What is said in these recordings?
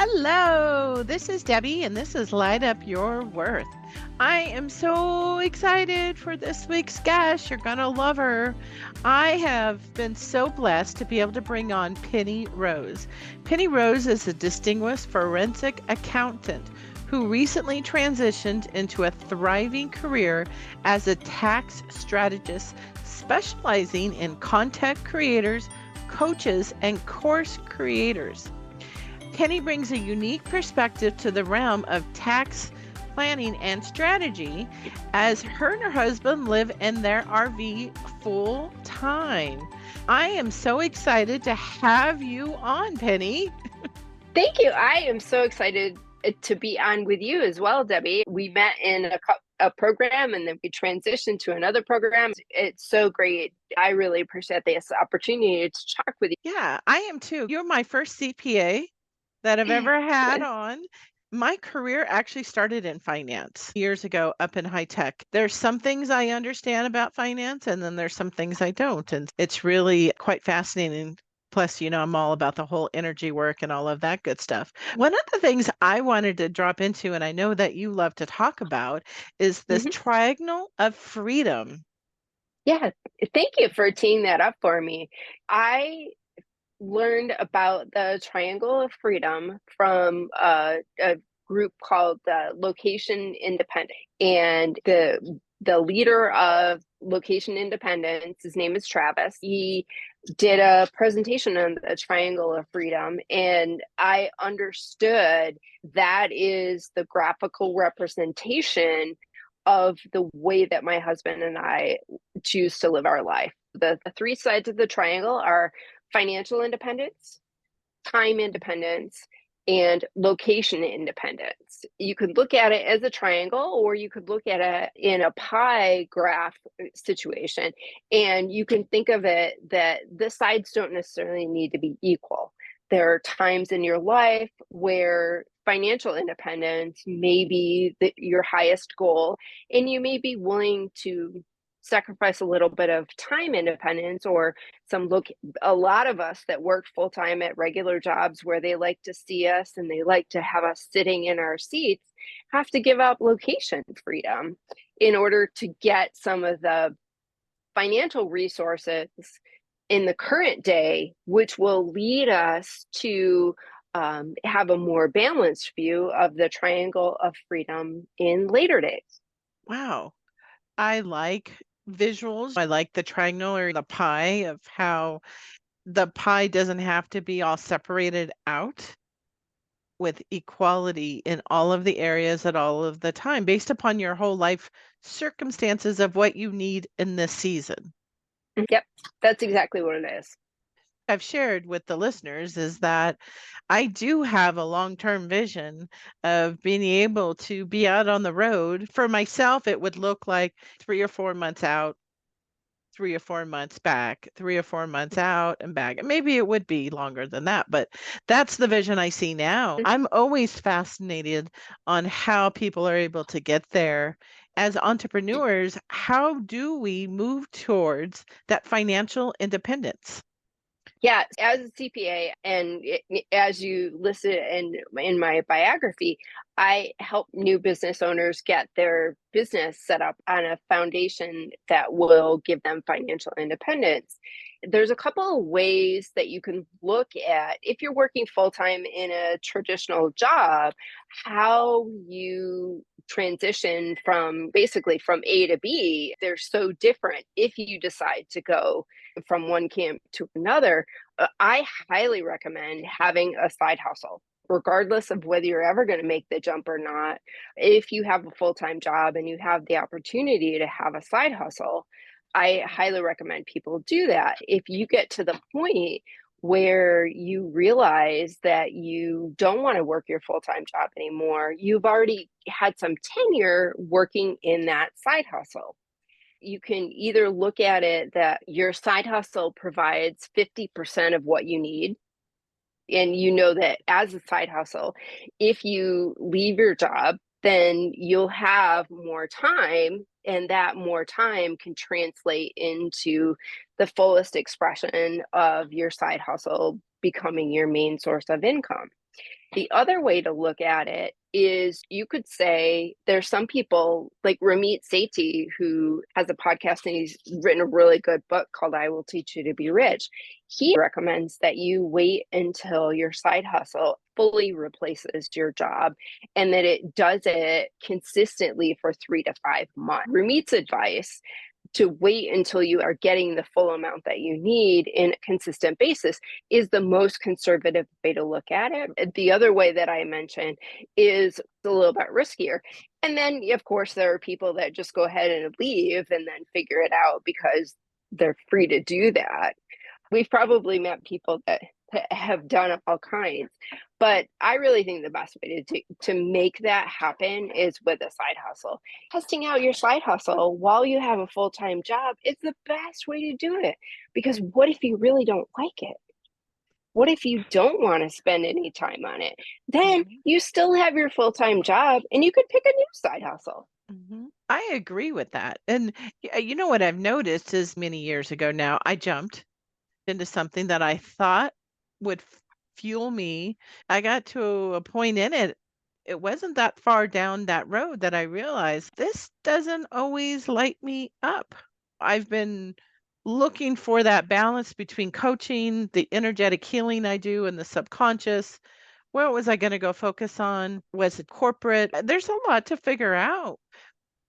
Hello, this is Debbie, and this is Light Up Your Worth. I am so excited for this week's guest. You're going to love her. I have been so blessed to be able to bring on Penny Rose. Penny Rose is a distinguished forensic accountant who recently transitioned into a thriving career as a tax strategist, specializing in content creators, coaches, and course creators. Penny brings a unique perspective to the realm of tax planning and strategy as her and her husband live in their RV full time. I am so excited to have you on, Penny. Thank you. I am so excited to be on with you as well, Debbie. We met in a program and then we transitioned to another program. It's so great. I really appreciate this opportunity to talk with Yeah, I am too. You're my first CPA that I've ever had you. on. My career actually started in finance years ago up in high tech. There's some things I understand about finance, and then there's some things I don't. And it's really quite fascinating. Plus, I'm all about the whole energy work and all of that good stuff. One of the things I wanted to drop into, and I know that you love to talk about, is this Mhm. triangle of freedom. Yeah, thank you for teeing that up for me. I learned about the Triangle of Freedom from a group called Location Independent, and the leader of Location Independence, his name is Travis. He did a presentation on the Triangle of Freedom, and I understood that is the graphical representation of the way that my husband and I choose to live our life. The three sides of the triangle are financial independence, time independence, and location independence. You could look at it as a triangle, or you could look at it in a pie graph situation. And you can think of it that the sides don't necessarily need to be equal. There are times in your life where financial independence may be your highest goal, and you may be willing to sacrifice a little bit of time independence or a lot of us that work full time at regular jobs where they like to see us and they like to have us sitting in our seats have to give up location freedom in order to get some of the financial resources in the current day, which will lead us to have a more balanced view of the triangle of freedom in later days. Wow. I like visuals. I like the triangle or the pie of how the pie doesn't have to be all separated out with equality in all of the areas at all of the time based upon your whole life circumstances of what you need in this season. Yep, that's exactly what it is. I've shared with the listeners is that I do have a long-term vision of being able to be out on the road. For myself, it would look like 3 or 4 months out, 3 or 4 months back, 3 or 4 months out and back. And maybe it would be longer than that, but that's the vision I see now. I'm always fascinated on how people are able to get there. As entrepreneurs, how do we move towards that financial independence? Yeah, as a CPA, and as you listed in my biography, I help new business owners get their business set up on a foundation that will give them financial independence. There's a couple of ways that you can look at if you're working full time in a traditional job, how you transition from basically from A to B. They're so different if you decide to go from one camp to another. I highly recommend having a side hustle, regardless of whether you're ever going to make the jump or not. If you have a full time job and you have the opportunity to have a side hustle, I highly recommend people do that. If you get to the point where you realize that you don't want to work your full time job anymore, you've already had some tenure working in that side hustle. You can either look at it that your side hustle provides 50% of what you need. And you know that as a side hustle, if you leave your job, then you'll have more time, and that more time can translate into the fullest expression of your side hustle becoming your main source of income. The other way to look at it is you could say there's some people like Ramit Sethi, who has a podcast and he's written a really good book called I Will Teach You to Be Rich. He recommends that you wait until your side hustle fully replaces your job and that it does it consistently for 3 to 5 months. Ramit's advice to wait until you are getting the full amount that you need in a consistent basis is the most conservative way to look at it. The other way that I mentioned is a little bit riskier. And then, of course, there are people that just go ahead and leave and then figure it out because they're free to do that. We've probably met people that have done all kinds, but I really think the best way to make that happen is with a side hustle. Testing out your side hustle while you have a full-time job is the best way to do it, because what if you really don't like it? What if you don't want to spend any time on it? Then you still have your full-time job and you could pick a new side hustle. I agree with that. And you know what I've noticed is many years ago now, I jumped into something that I thought would fuel me. I got to a point in it, it wasn't that far down that road that I realized this doesn't always light me up. I've been looking for that balance between coaching, the energetic healing I do, and the subconscious. What was I going to go focus on? Was it corporate? There's a lot to figure out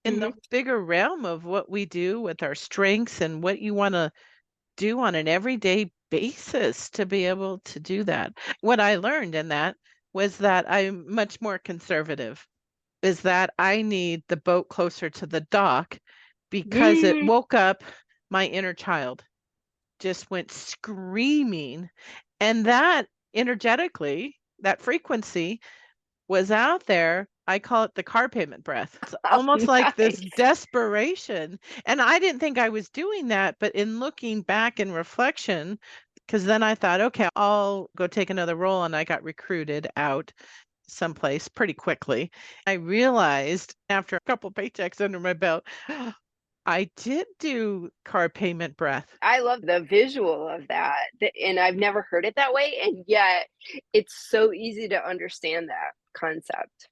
in the bigger realm of what we do with our strengths and what you want to do on an everyday basis to be able to do that. What I learned in that was that I'm much more conservative, is that I need the boat closer to the dock because it woke up my inner child, just went screaming. And that energetically, that frequency was out there. I call it the car payment breath. It's almost like this desperation. And I didn't think I was doing that, but in looking back in reflection, because then I thought, okay, I'll go take another role. And I got recruited out someplace pretty quickly. I realized after a couple paychecks under my belt, I did do car payment breath. I love the visual of that. And I've never heard it that way. And yet it's so easy to understand that concept.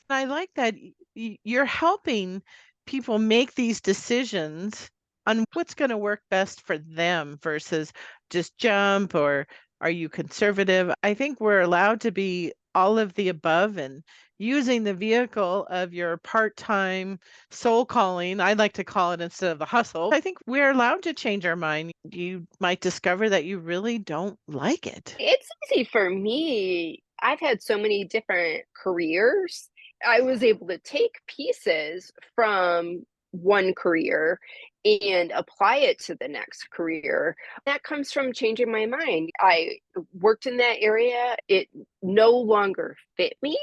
I like that you're helping people make these decisions on what's going to work best for them versus just jump, or are you conservative? I think we're allowed to be all of the above, and using the vehicle of your part-time soul calling, I like to call it, instead of the hustle. I think we're allowed to change our mind. You might discover that you really don't like it. It's easy for me. I've had so many different careers. I was able to take pieces from one career and apply it to the next career. That comes from changing my mind. I worked in that area, it no longer fit me.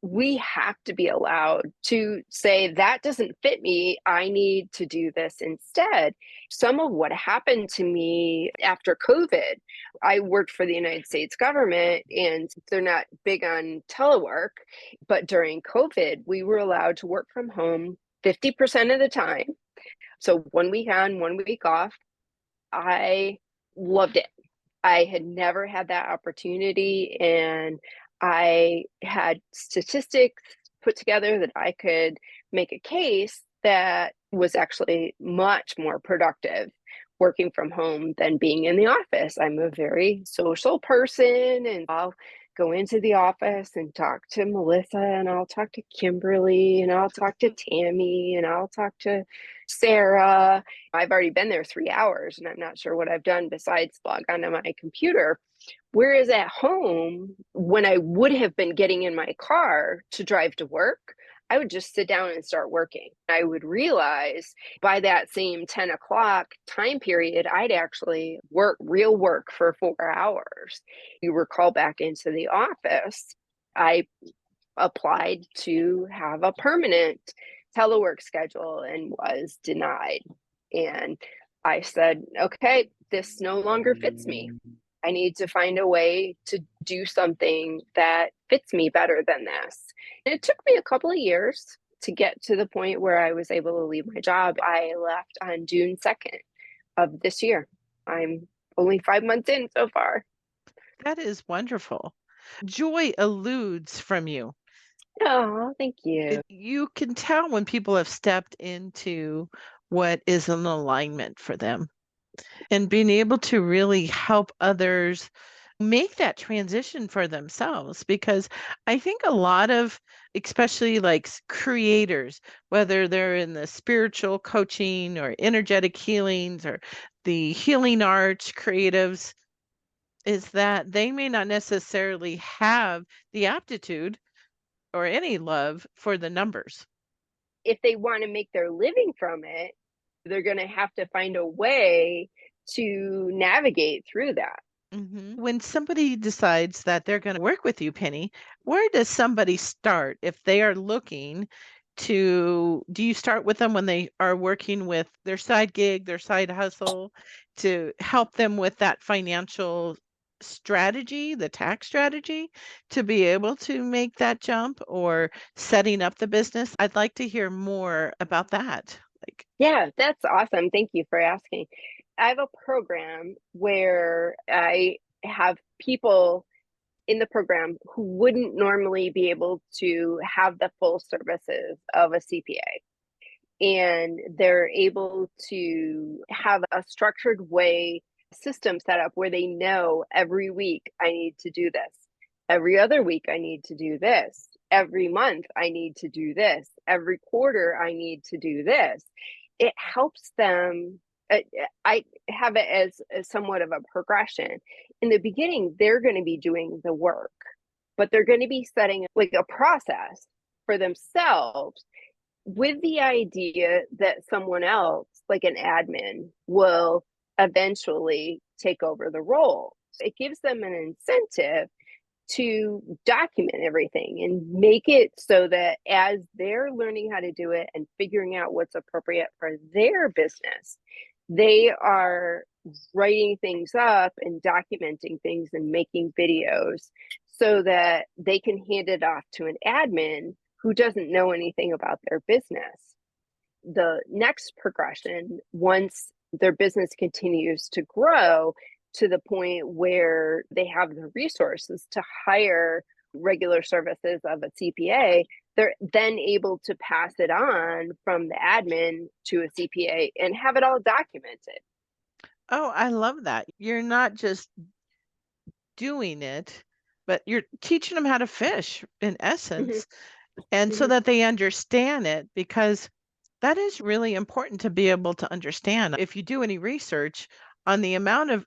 We have to be allowed to say, that doesn't fit me. I need to do this instead. Some of what happened to me after COVID, I worked for the United States government and they're not big on telework. But during COVID, we were allowed to work from home 50% of the time. So 1 week on, 1 week off. I loved it. I had never had that opportunity, and I had statistics put together that I could make a case that was actually much more productive working from home than being in the office. I'm a very social person, and I'll go into the office and talk to Melissa, and I'll talk to Kimberly, and I'll talk to Tammy, and I'll talk to Sarah. I've already been there 3 hours and I'm not sure what I've done besides log onto my computer. Whereas at home, when I would have been getting in my car to drive to work, I would just sit down and start working. I would realize by that same 10 o'clock time period, I'd actually work real work for 4 hours. You were called back into the office. I applied to have a permanent telework schedule and was denied. And I said, okay, this no longer fits me. I need to find a way to do something that fits me better than this. And it took me a couple of years to get to the point where I was able to leave my job. I left on June 2nd of this year. I'm only 5 months in so far. That is wonderful. Joy eludes from you. Oh, thank you. You can tell when people have stepped into what is an alignment for them and being able to really help others make that transition for themselves. Because I think a lot of, especially like creators, whether they're in the spiritual coaching or energetic healings or the healing arts creatives, is that they may not necessarily have the aptitude or any love for the numbers. If they want to make their living from it, they're going to have to find a way to navigate through that. When somebody decides that they're going to work with you, Penny, where does somebody start if they are looking to? Do you start with them when they are working with their side gig, their side hustle, to help them with that financial strategy, the tax strategy, to be able to make that jump, or setting up the business? I'd like to hear more about that. Like, Yeah, that's awesome. Thank you for asking. I have a program where I have people in the program who wouldn't normally be able to have the full services of a CPA. And they're able to have a structured way system set up where they know every week I need to do this. Every other week I need to do this. Every month I need to do this. Every quarter I need to do this. It helps them. I have it as somewhat of a progression. In the beginning, they're going to be doing the work, but they're going to be setting like a process for themselves with the idea that someone else, like an admin, will eventually take over the role. It gives them an incentive to document everything and make it so that as they're learning how to do it and figuring out what's appropriate for their business, they are writing things up and documenting things and making videos so that they can hand it off to an admin who doesn't know anything about their business. The next progression, once their business continues to grow to the point where they have the resources to hire regular services of a CPA, they're then able to pass it on from the admin to a CPA and have it all documented. oh, I love that. You're not just doing it, but you're teaching them how to fish in Mm-hmm. essence, and so Mm-hmm. that they understand it, because that is really important to be able to understand. If you do any research on the amount of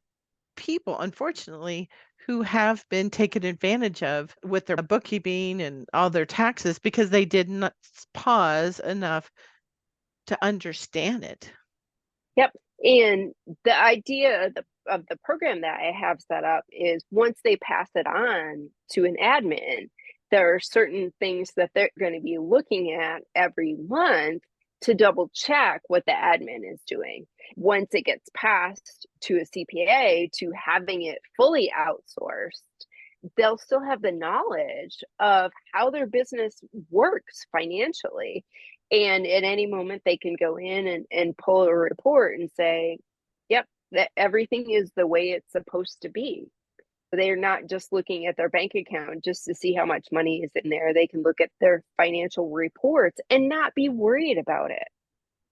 people, unfortunately, who have been taken advantage of with their bookkeeping and all their taxes because they did not pause enough to understand it. Yep. And the idea of the program that I have set up is once they pass it on to an admin, there are certain things that they're going to be looking at every month to double check what the admin is doing. Once it gets passed to a CPA to having it fully outsourced, they'll still have the knowledge of how their business works financially. And at any moment, they can go in and pull a report and say, yep, that everything is the way it's supposed to be. They're not just looking at their bank account just to see how much money is in there. They can look at their financial reports and not be worried about it.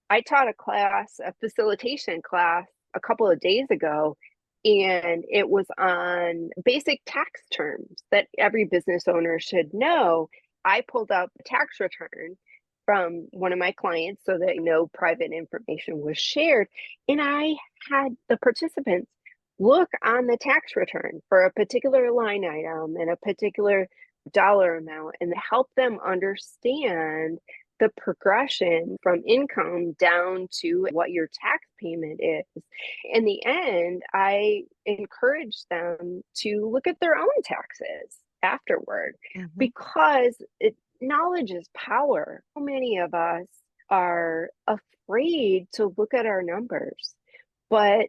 I taught a class, a facilitation class, a couple of days ago, and it was on basic tax terms that every business owner should know. I pulled up a tax return from one of my clients so that no private information was shared. And I had the participants look on the tax return for a particular line item and a particular dollar amount and help them understand the progression from income down to what your tax payment is. In the end, I encourage them to look at their own taxes afterward Mhm. because knowledge is power. So many of us are afraid to look at our numbers, but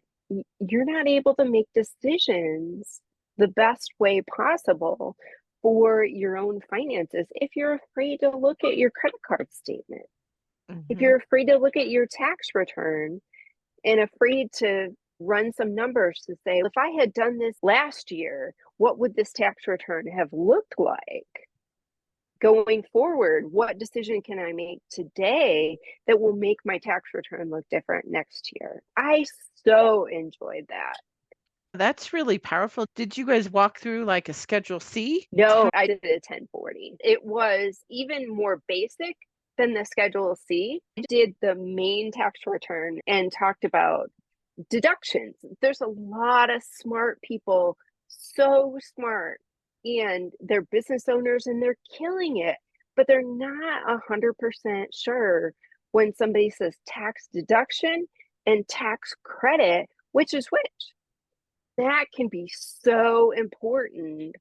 you're not able to make decisions the best way possible for your own finances if you're afraid to look at your credit card statement, if Mhm. you're afraid to look at your tax return and afraid to run some numbers to say, if I had done this last year, what would this tax return have looked like? Going forward, what decision can I make today that will make my tax return look different next year? I so enjoyed that. That's really powerful. Did you guys walk through like a Schedule C? No, I did a 1040. It was even more basic than the Schedule C. I did the main tax return and talked about deductions. There's a lot of smart people, so smart, and they're business owners and they're killing it, but they're not 100% sure when somebody says tax deduction and tax credit, which is which. That can be so important.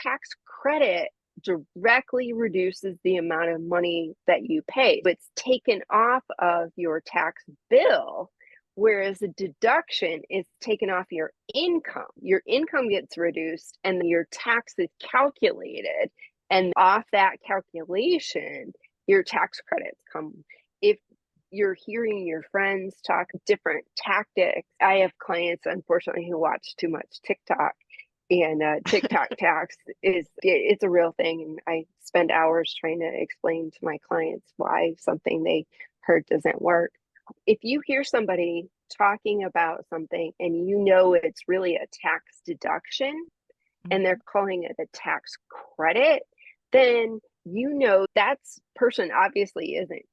Tax credit directly reduces the amount of money that you pay. It's taken off of your tax bill, whereas a deduction is taken off your income. Your income gets reduced and your tax is calculated. And off that calculation, your tax credits come. If you're hearing your friends talk different tactics, I have clients, unfortunately, who watch too much TikTok, and TikTok tax it's a real thing, and I spend hours trying to explain to my clients why something they heard doesn't work. If you hear somebody talking about something and you know it's really a tax deduction and they're calling it a tax credit, then you know that person obviously isn't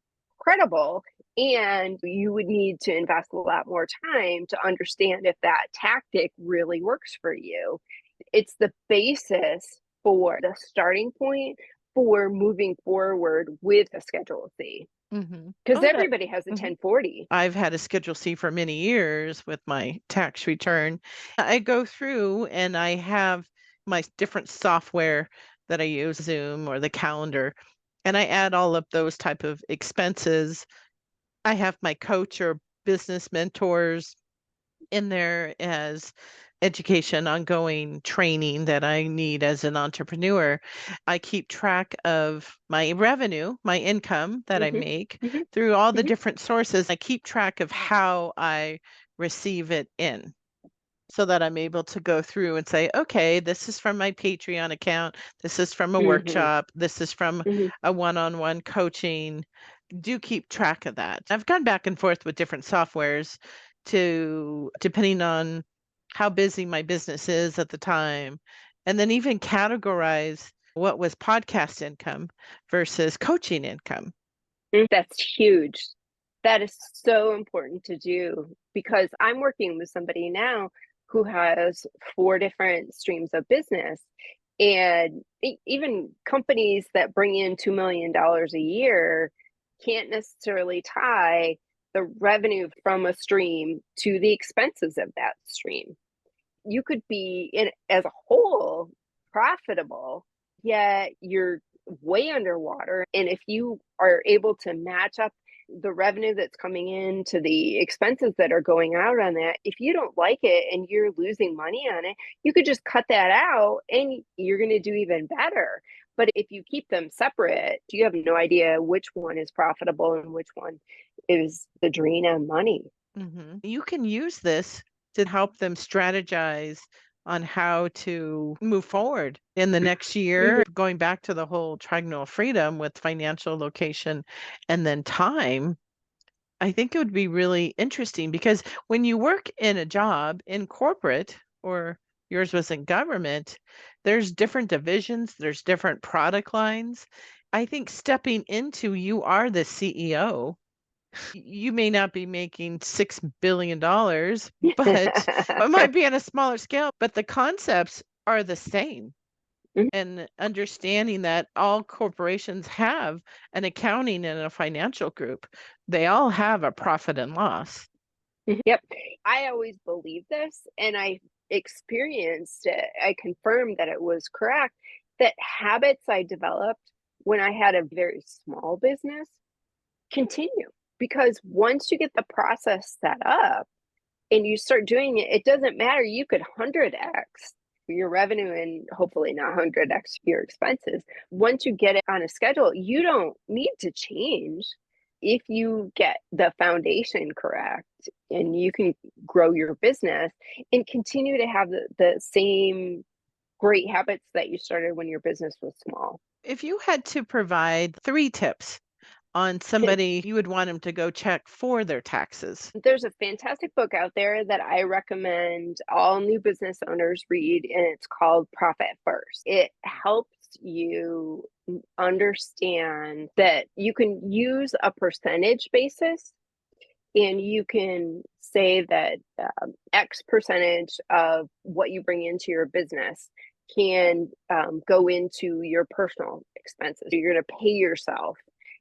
credible, and you would need to invest a lot more time to understand if that tactic really works for you. It's the basis for the starting point for moving forward with a Schedule C, Mm-hmm. because Oh, everybody has a 1040. I've had a Schedule C for many years with my tax return. I go through and I have my different software that I use, Zoom or the calendar, and I add all of those type of expenses. I have my coach or business mentors in there as education, ongoing training that I need as an entrepreneur. I keep track of my revenue, my income that I Mm-hmm, make mm-hmm, through all the mm-hmm, different sources. I keep track of how I receive it in so that I'm able to go through and say, okay, this is from my Patreon account. This is from a mm-hmm, workshop. This is from mm-hmm. a one-on-one coaching. Do keep track of that. I've gone back and forth with different softwares to depending on how busy my business is at the time, and then even categorize what was podcast income versus coaching income. That's huge. That is so important to do, because I'm working with somebody now who has 4 different streams of business. And even companies that bring in $2 million a year can't necessarily tie the revenue from a stream to the expenses of that stream. You could be in as a whole profitable, yet you're way underwater. And if you are able to match up the revenue that's coming in to the expenses that are going out on that, if you don't like it and you're losing money on it, you could just cut that out and you're going to do even better. But if you keep them separate, you have no idea which one is profitable and which one is the drain on money. You can use this to help them strategize on how to move forward in the next year, Mm-hmm. going back to the whole triangle of freedom with financial location and then time. I think it would be really interesting because when you work in a job in corporate or yours was in government, there's different divisions, there's different product lines. I think stepping into you are the CEO. You may not be making $6 billion, but it might be on a smaller scale, but the concepts are the same. And understanding that all corporations have an accounting and a financial group, they all have a profit and loss. Yep. I always believed this, and I experienced it. I confirmed that it was correct, that habits I developed when I had a very small business continue. Because once you get the process set up and you start doing it, it doesn't matter. You could 100x your revenue and hopefully not 100x your expenses. Once you get it on a schedule, you don't need to change. if you get the foundation correct and you can grow your business and continue to have the same great habits that you started when your business was small. If you had to provide 3 tips on somebody you would want them to go check for their taxes. There's a fantastic book out there that I recommend all new business owners read, and it's called Profit First. It helps you understand that you can use a percentage basis, and you can say that X percentage of what you bring into your business can go into your personal expenses. You're going to pay yourself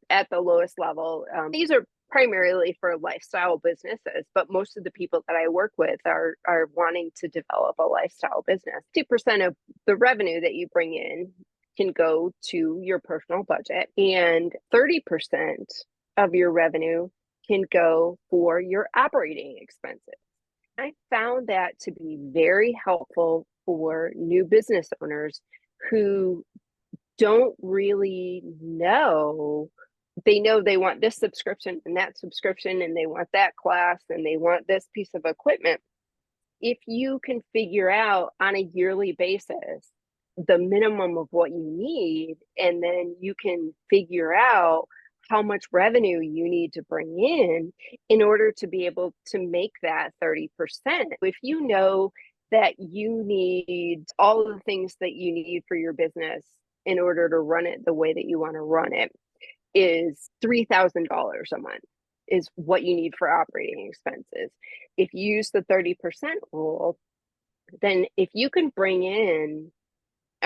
at the lowest level. These are primarily for lifestyle businesses, but most of the people that I work with are wanting to develop a lifestyle business. 2% of the revenue that you bring in can go to your personal budget, and 30% of your revenue can go for your operating expenses. I found that to be very helpful for new business owners who don't really know. They know they want this subscription and that subscription, and they want that class, and they want this piece of equipment. If you can figure out on a yearly basis the minimum of what you need, and then you can figure out how much revenue you need to bring in order to be able to make that 30%. If you know that you need all of the things that you need for your business in order to run it the way that you want to run it is $3,000 a month is what you need for operating expenses. If you use the 30% rule, then if you can bring in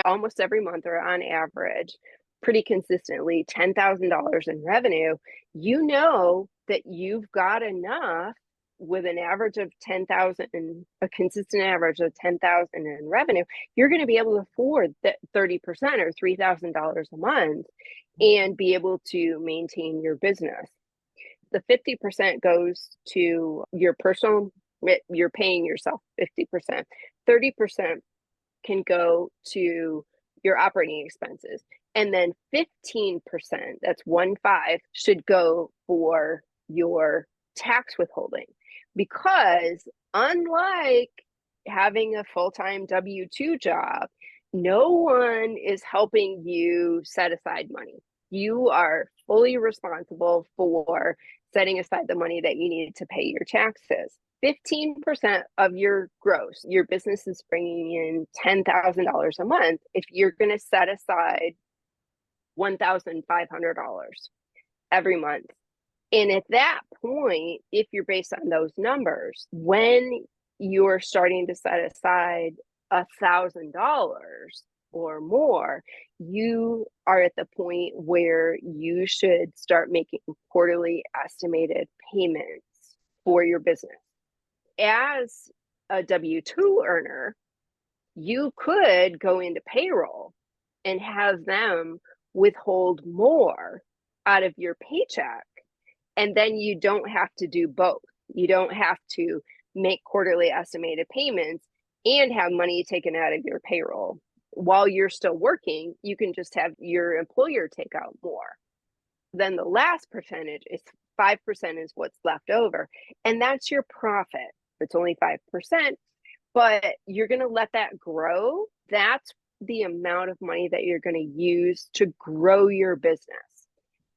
almost every month or on average, pretty consistently $10,000 in revenue, you know that you've got enough with an average of 10,000, a consistent average of 10,000 in revenue, you're going to be able to afford that 30% or $3,000 a month and be able to maintain your business. The 50% goes to your personal, you're paying yourself 50%. 30% can go to your operating expenses. And then 15%, that's 1/5, should go for your tax withholding. Because unlike having a full-time W-2 job, no one is helping you set aside money. You are fully responsible for setting aside the money that you need to pay your taxes. 15% of your gross, your business is bringing in $10,000 a month. If you're going to set aside $1,500 every month. And at that point, if you're based on those numbers, when you're starting to set aside $1,000 or more, you are at the point where you should start making quarterly estimated payments for your business. As a W-2 earner, you could go into payroll and have them withhold more out of your paycheck. And then you don't have to do both. You don't have to make quarterly estimated payments and have money taken out of your payroll. While you're still working, you can just have your employer take out more. Then the last percentage is 5% is what's left over. And that's your profit. It's only 5%, but you're going to let that grow. That's the amount of money that you're going to use to grow your business.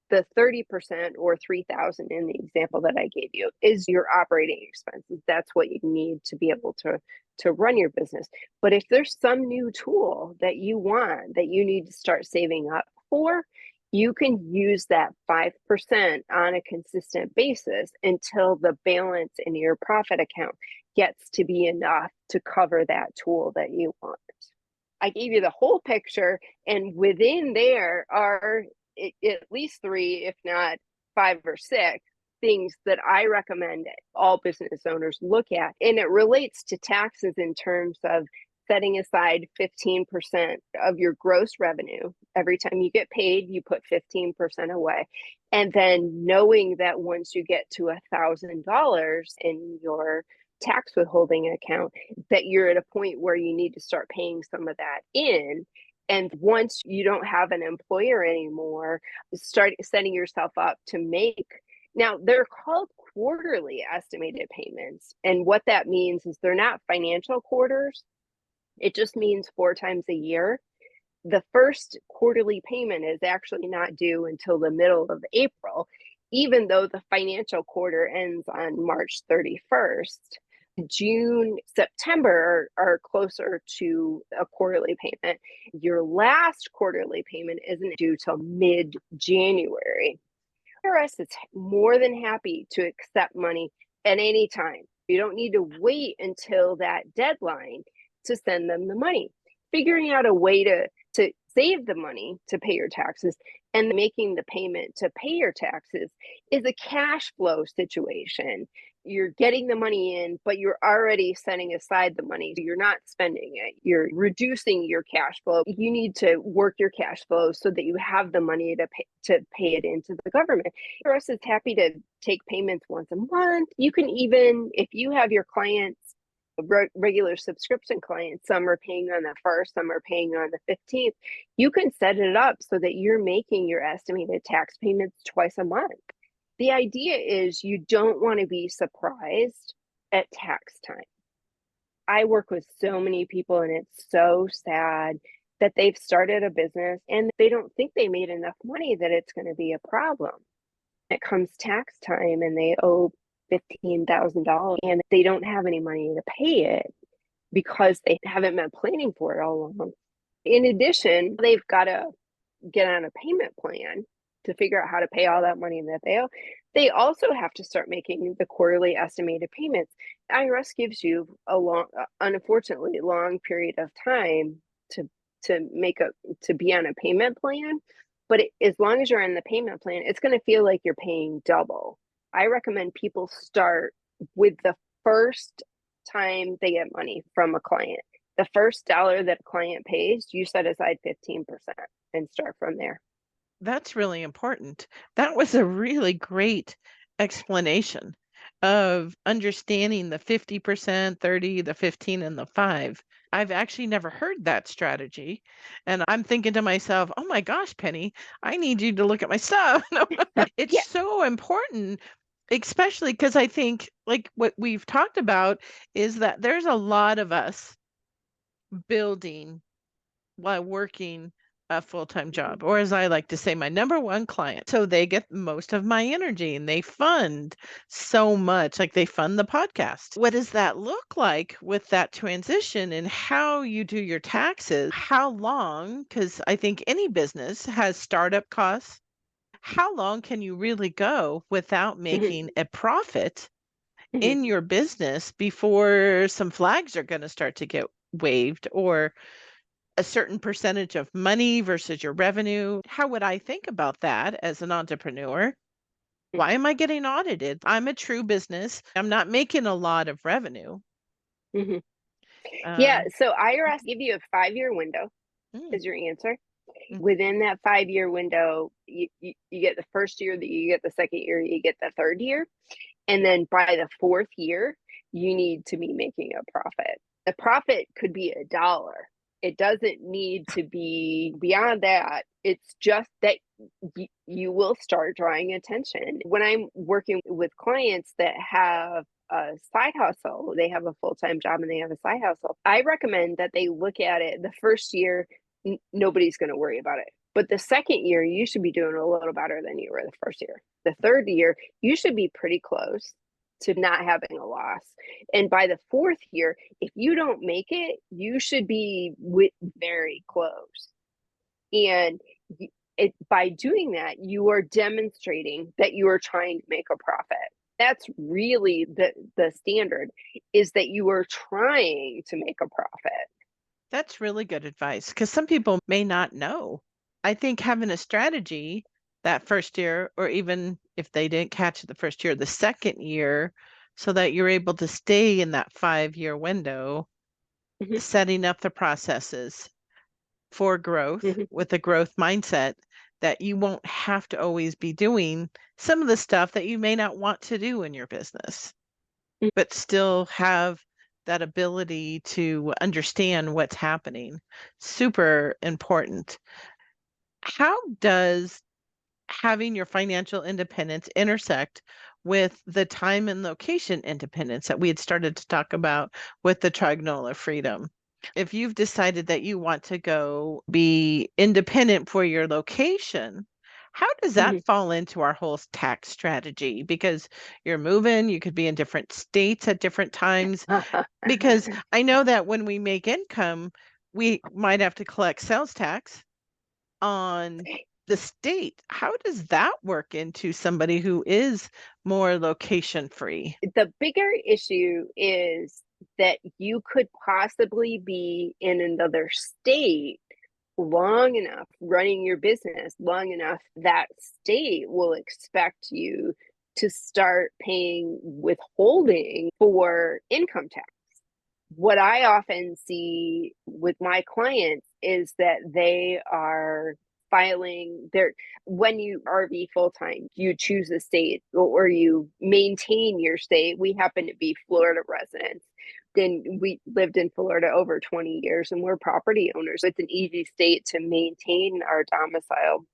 The 30% or 3,000 in the example that I gave you is your operating expenses. That's what you need to be able to run your business. But if there's some new tool that you want that you need to start saving up for, you can use that 5% on a consistent basis until the balance in your profit account gets to be enough to cover that tool that you want. I gave you the whole picture, and within there are at least 3, if not 5 or 6 things that I recommend all business owners look at. And it relates to taxes in terms of setting aside 15% of your gross revenue. Every time you get paid, you put 15% away. And then knowing that once you get to $1,000 in your tax withholding account, that you're at a point where you need to start paying some of that in. And once you don't have an employer anymore, start setting yourself up to make Now, they're called quarterly estimated payments. And what that means is they're not financial quarters. It just means 4 times a year. The first quarterly payment is actually not due until the middle of April, even though the financial quarter ends on March 31st. June, September are closer to a quarterly payment. Your last quarterly payment isn't due till mid-January. IRS is more than happy to accept money at any time. You don't need to wait until that deadline to send them the money. Figuring out a way to save the money to pay your taxes and making the payment to pay your taxes is a cash flow situation. You're getting the money in, but you're already setting aside the money. You're not spending it. You're reducing your cash flow. You need to work your cash flow so that you have the money to pay it into the government. IRS is happy to take payments once a month. You can even, if you have your clients, regular subscription clients, some are paying on the 1st, some are paying on the 15th, you can set it up so that you're making your estimated tax payments twice a month. The idea is you don't want to be surprised at tax time. I work with so many people, and it's so sad that they've started a business and they don't think they made enough money that it's going to be a problem. It comes tax time and they owe $15,000 and they don't have any money to pay it because they haven't been planning for it all along. In addition, they've got to get on a payment plan to figure out how to pay all that money that they owe. They also have to start making the quarterly estimated payments. IRS gives you a long, unfortunately, long period of time to be on a payment plan. But as long as you're in the payment plan, it's going to feel like you're paying double. I recommend people start with the first time they get money from a client. The first dollar that a client pays, you set aside 15% and start from there. That's really important. That was a really great explanation of understanding the 50%, 30, the 15, and the 5. I've actually never heard that strategy. And I'm thinking to myself, oh my gosh, Penny, I need you to look at my stuff. It's Yeah. so important, especially because I think, like what we've talked about, is that there's a lot of us building while working a full-time job, or as I like to say, my number one client. So they get most of my energy and they fund so much, like they fund the podcast. What does that look like with that transition and how you do your taxes? How long? Because I think any business has startup costs. How long can you really go without making a profit in your business before some flags are going to start to get waved, or a certain percentage of money versus your revenue? How would I think about that as an entrepreneur? Why am I getting audited? I'm a true business. I'm not making a lot of revenue. Yeah, Um, so IRS give you a 5-year window mm, is your answer. mm. Within that 5-year window, you get the first year, that you get the second year, you get the third year. And then by the 4th year, you need to be making a profit. The profit could be $1. It doesn't need to be beyond that. It's just that you will start drawing attention. When I'm working with clients that have a side hustle, they have a full-time job and they have a side hustle, I recommend that they look at it the first year. Nobody's going to worry about it. But the second year, you should be doing a little better than you were the first year. The third year, you should be pretty close to not having a loss. And by the 4th year, if you don't make it, you should be very close. And by doing that, you are demonstrating that you are trying to make a profit. That's really the standard, is that you are trying to make a profit. That's really good advice because some people may not know. I think having a strategy that first year, or even if they didn't catch it the first year, the second year, so that you're able to stay in that 5-year window, Mhm, setting up the processes for growth mhm, with a growth mindset, that you won't have to always be doing some of the stuff that you may not want to do in your business, mhm. but still have that ability to understand what's happening. Super important. How does having your financial independence intersect with the time and location independence that we had started to talk about with the trigonal of freedom. If you've decided that you want to go be independent for your location, how does that fall into our whole tax strategy? Because you're moving, you could be in different states at different times. Because I know that when we make income, we might have to collect sales tax on the state. How does that work into somebody who is more location free? The bigger issue is that you could possibly be in another state long enough, running your business long enough, that state will expect you to start paying withholding for income tax. What I often see with my clients is that they are filing their, when you RV full time, you choose a state or you maintain your state. We happen to be Florida residents. Then we lived in Florida over 20 years and we're property owners. It's an easy state to maintain our domicile,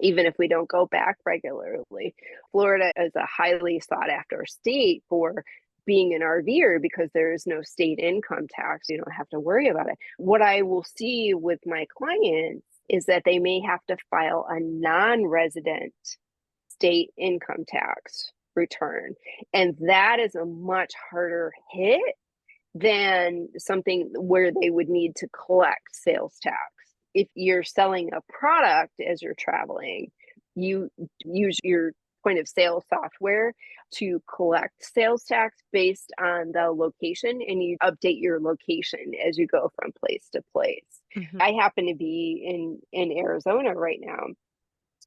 even if we don't go back regularly. Florida is a highly sought after state for being an RVer because there is no state income tax. You don't have to worry about it. What I will see with my clients is that they may have to file a non-resident state income tax return. And that is a much harder hit than something where they would need to collect sales tax. If you're selling a product as you're traveling, you use your point of sale software to collect sales tax based on the location, and you update your location as you go from place to place. I happen to be in Arizona right now.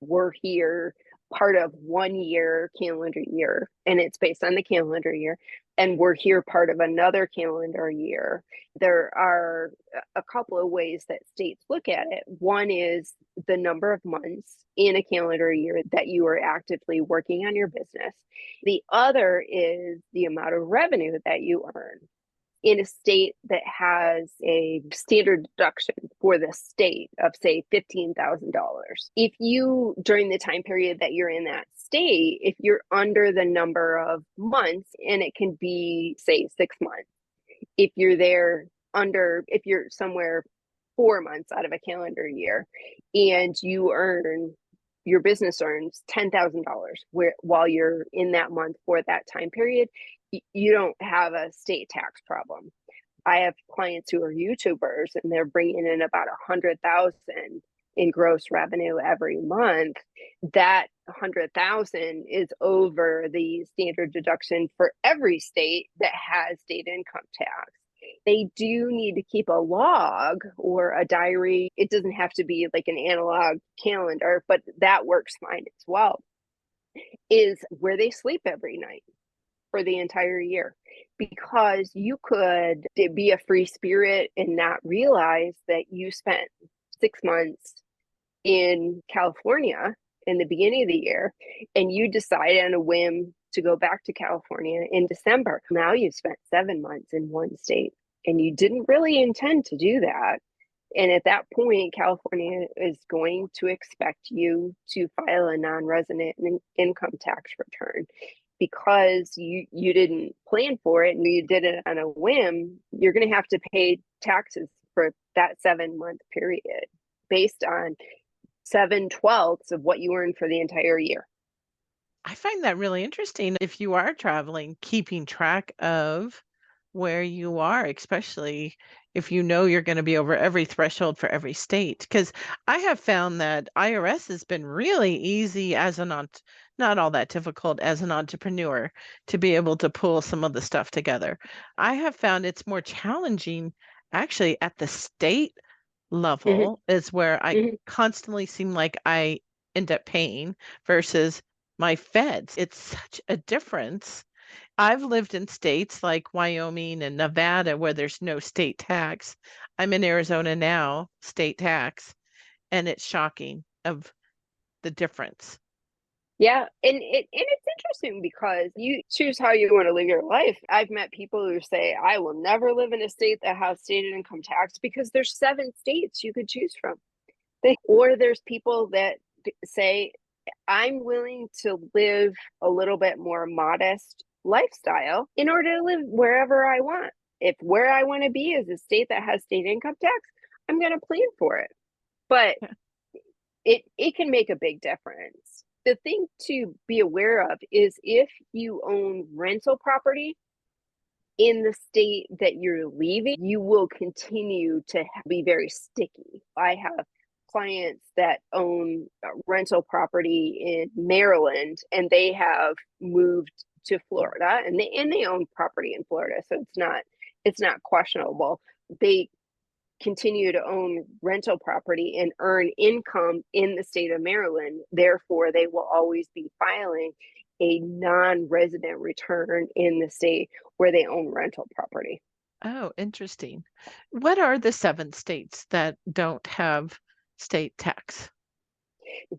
We're here part of 1 year calendar year, and it's based on the calendar year, and we're here part of another calendar year. There are a couple of ways that states look at it. One is the number of months in a calendar year that you are actively working on your business. The other is the amount of revenue that you earn in a state that has a standard deduction for the state of, say, $15,000. If you, during the time period that you're in that state, if you're under the number of months, and it can be, say, 6 months, if you're there under, if you're somewhere 4 months out of a calendar year and you earn, your business earns $10,000 while you're in that month for that time period, you don't have a state tax problem. I have clients who are YouTubers and they're bringing in about 100,000 in gross revenue every month. That 100,000 is over the standard deduction for every state that has state income tax. They do need to keep a log or a diary. It doesn't have to be like an analog calendar, but that works fine as well. Is where they sleep every night for the entire year, because you could be a free spirit and not realize that you spent 6 months in California in the beginning of the year and you decide on a whim to go back to California in December. Now you've spent 7 months in one state and you didn't really intend to do that. And at that point, California is going to expect you to file a non-resident income tax return. Because you didn't plan for it and you did it on a whim, you're going to have to pay taxes for that 7 month period based on 7/12 of what you earned for the entire year. I find that really interesting if you are traveling, keeping track of where you are, especially if you know you're going to be over every threshold for every state. Because I have found that IRS has been really easy as not all that difficult as an entrepreneur to be able to pull some of the stuff together. I have found it's more challenging actually at the state Mm-hmm. level is where I Mm-hmm. constantly seem like I end up paying versus my feds. It's such a difference. I've lived in states like Wyoming and Nevada where there's no state tax. I'm in Arizona now, state tax, and it's shocking of the difference. Yeah, and it's interesting because you choose how you want to live your life. I've met people who say, I will never live in a state that has state income tax because there's 7 states you could choose from. Or there's people that say, I'm willing to live a little bit more modest lifestyle in order to live wherever I want. If where I want to be is a state that has state income tax, I'm going to plan for it. But Yeah. it can make a big difference. The thing to be aware of is if you own rental property in the state that you're leaving, you will continue to be very sticky. I have clients that own rental property in Maryland, and they have moved to Florida, and they own property in Florida, so it's not questionable. They continue to own rental property and earn income in the state of Maryland. Therefore, they will always be filing a non-resident return in the state where they own rental property. Oh, interesting. What are the 7 states that don't have state tax?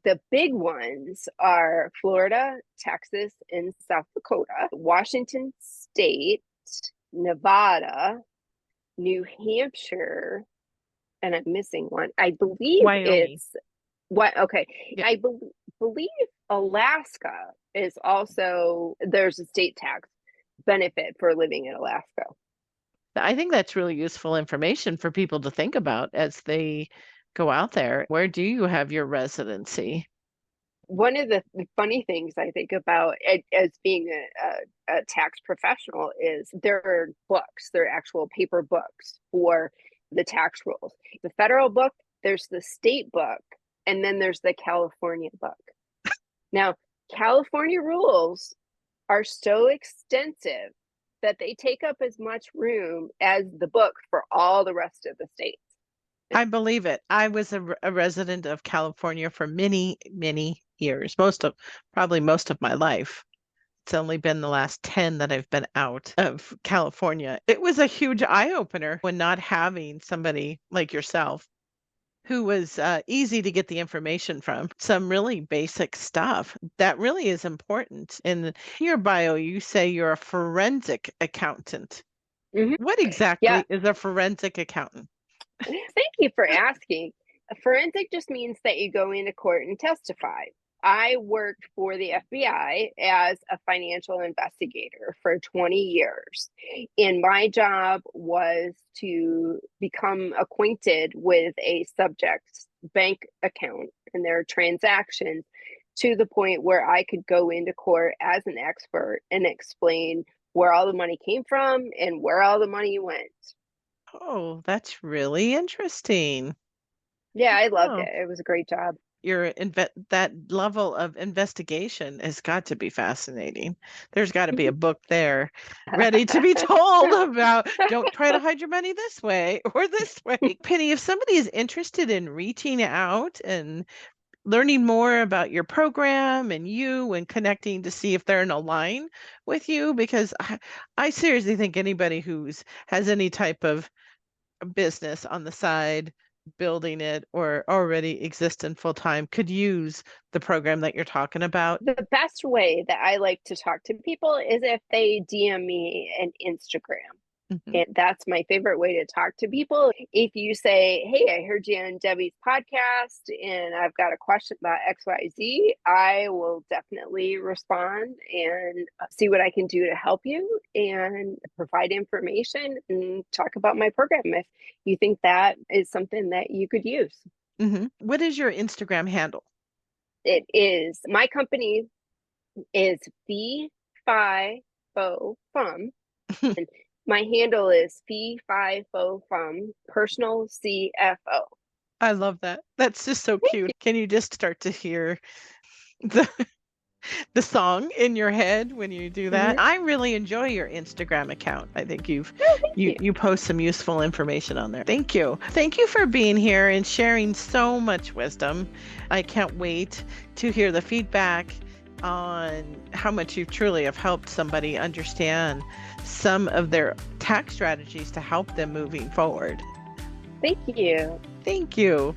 The big ones are Florida, Texas, and South Dakota, Washington State, Nevada, New Hampshire, and I'm missing one. I believe Wyoming. it's what? Okay, Yeah. I believe Alaska is also, there's a state tax benefit for living in Alaska. I think that's really useful information for people to think about as they go out there. Where do you have your residency? One of the funny things I think about as being a tax professional is there are books, there are actual paper books for the tax rules. The federal book, there's the state book, and then there's the California book. Now, California rules are so extensive that they take up as much room as the book for all the rest of the states. I believe it. I was a resident of California for many, many years, probably most of my life. It's only been the last 10 that I've been out of California. It was a huge eye opener when not having somebody like yourself who was easy to get the information from, some really basic stuff that really is important. In your bio, you say you're a forensic accountant. Mm-hmm. What Yeah, exactly is a forensic accountant? thank you for asking. A forensic just means that you go into court and testify. I worked for the FBI as a financial investigator for 20 years. And my job was to become acquainted with a subject's bank account and their transactions to the point where I could go into court as an expert and explain where all the money came from and where all the money went. Oh, that's really interesting. Yeah, I loved Oh, it. It was a great job. that level of investigation has got to be fascinating. There's got to be a book there ready to be told about don't try to hide your money this way or this way. Penny, if somebody is interested in reaching out and learning more about your program and you and connecting to see if they're in a line with you, because I seriously think anybody who's has any type of business on the side, building it or already existing full time could use the program that you're talking about. The best way that I like to talk to people is if they DM me an Instagram. Mhm. And that's my favorite way to talk to people. If you say, "Hey, I heard you on Debbie's podcast and I've got a question about XYZ," I will definitely respond and see what I can do to help you and provide information and talk about my program if you think that is something that you could use. What is your Instagram handle? It is my company is Fee Fi Fo Fum. And my handle is Fee Fi Fo Fum Personal CFO. I love that. That's just so Thank cute. you. Can you just start to hear the the song in your head when you do that? Mhm. I really enjoy your Instagram account. I think Oh, thank you. you post some useful information on there. Thank you. Thank you for being here and sharing so much wisdom. I can't wait to hear the feedback on how much you truly have helped somebody understand some of their tax strategies to help them moving forward. Thank you. Thank you.